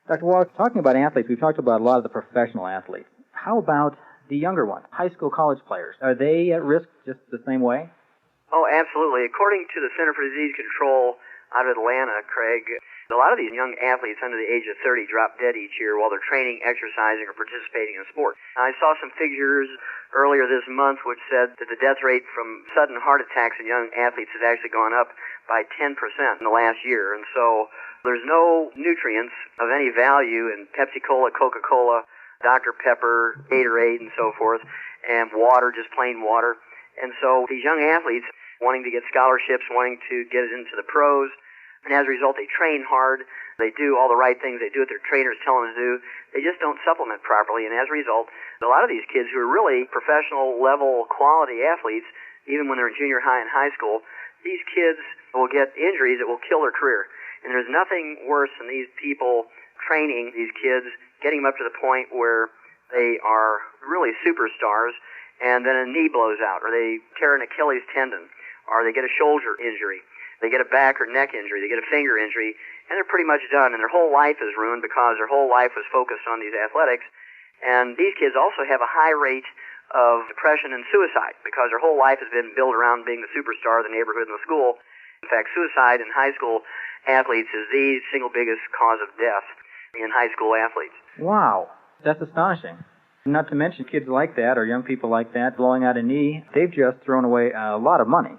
Dr. Wallace, talking about athletes, we've talked about a lot of the professional athletes. How about the younger ones, high school, college players? Are they at risk just the same way? Oh, absolutely. According to the Center for Disease Control out of Atlanta, Craig, a lot of these young athletes under the age of 30 drop dead each year while they're training, exercising, or participating in sport. I saw some figures earlier this month which said that the death rate from sudden heart attacks in young athletes has actually gone up by 10% in the last year. And so there's no nutrients of any value in Pepsi-Cola, Coca-Cola, Dr. Pepper, Gatorade, and so forth, and water, just plain water. And so these young athletes wanting to get scholarships, wanting to get into the pros, and as a result they train hard, they do all the right things, they do what their trainers tell them to do, they just don't supplement properly, and as a result, a lot of these kids who are really professional level quality athletes, even when they're in junior high and high school, these kids will get injuries that will kill their career. And there's nothing worse than these people training these kids, getting them up to the point where they are really superstars, and then a knee blows out, or they tear an Achilles tendon, or they get a shoulder injury, they get a back or neck injury, they get a finger injury, and they're pretty much done, and their whole life is ruined because their whole life was focused on these athletics. And these kids also have a high rate of depression and suicide because their whole life has been built around being the superstar of the neighborhood and the school. In fact, suicide in high school athletes is the single biggest cause of death in high school athletes. Wow, that's astonishing. Not to mention kids like that or young people like that blowing out a knee, they've just thrown away a lot of money.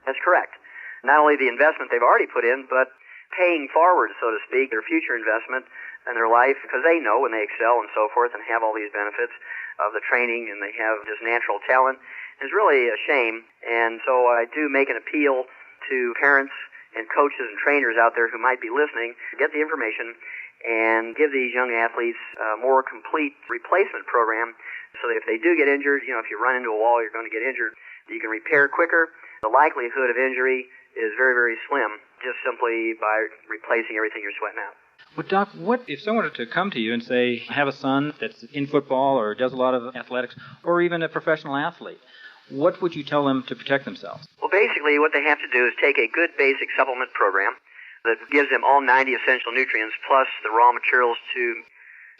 That's correct. Not only the investment they've already put in, but paying forward, so to speak, their future investment in their life, because they know when they excel and so forth and have all these benefits of the training and they have just natural talent. It's really a shame. And so I do make an appeal to parents and coaches and trainers out there who might be listening to get the information and give these young athletes a more complete replacement program so that if they do get injured, if you run into a wall, you're going to get injured, you can repair quicker. The likelihood of injury is very, very slim just simply by replacing everything you're sweating out. Well, Doc, what if someone were to come to you and say, I have a son that's in football or does a lot of athletics or even a professional athlete, what would you tell them to protect themselves? Well, basically what they have to do is take a good basic supplement program that gives them all 90 essential nutrients plus the raw materials to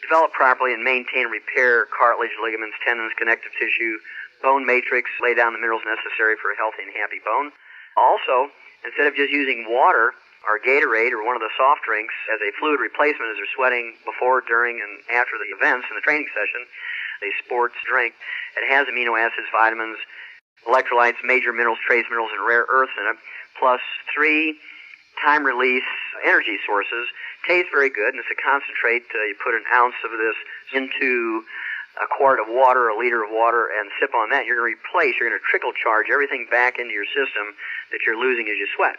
develop properly and maintain and repair cartilage, ligaments, tendons, connective tissue, bone matrix, lay down the minerals necessary for a healthy and happy bone. Also, instead of just using water or Gatorade or one of the soft drinks as a fluid replacement as they're sweating before, during, and after the events in the training session, a sports drink, it has amino acids, vitamins, electrolytes, major minerals, trace minerals, and rare earths in it, plus 3 time-release energy sources. Tastes very good, and it's a concentrate. You put an ounce of this into a quart of water, a liter of water, and sip on that. You're going to trickle charge everything back into your system that you're losing as you sweat.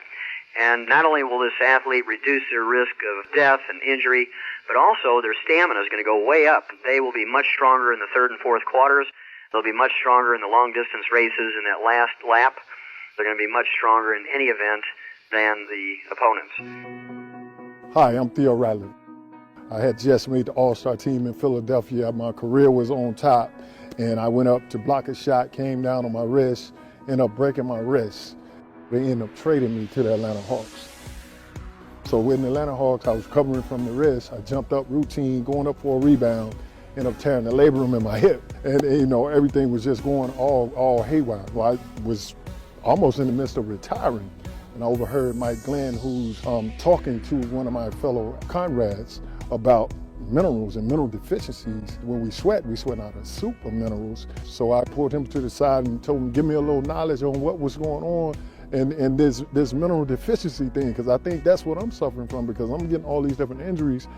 And not only will this athlete reduce their risk of death and injury, but also their stamina is going to go way up. They will be much stronger in the third and fourth quarters. They'll be much stronger in the long-distance races in that last lap. They're going to be much stronger in any event than the opponents. Hi, I'm Theo Riley. I had just made the All-Star team in Philadelphia. My career was on top, and I went up to block a shot, came down on my wrist, ended up breaking my wrist. They ended up trading me to the Atlanta Hawks. So with the Atlanta Hawks, I was covering from the wrist. I jumped up routine, going up for a rebound, ended up tearing the labrum in my hip. And everything was just going all haywire. Well, I was almost in the midst of retiring. And I overheard Mike Glenn, who's talking to one of my fellow comrades about minerals and mineral deficiencies. When we sweat out of soup of minerals. So I pulled him to the side and told him, give me a little knowledge on what was going on and this mineral deficiency thing, because I think that's what I'm suffering from, because I'm getting all these different injuries,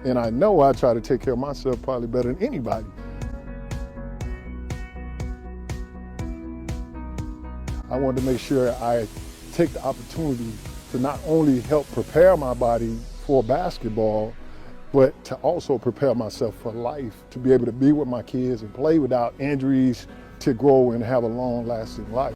and I know I try to take care of myself probably better than anybody. I wanted to make sure I take the opportunity to not only help prepare my body for basketball, but to also prepare myself for life, to be able to be with my kids and play without injuries, to grow and have a long-lasting life.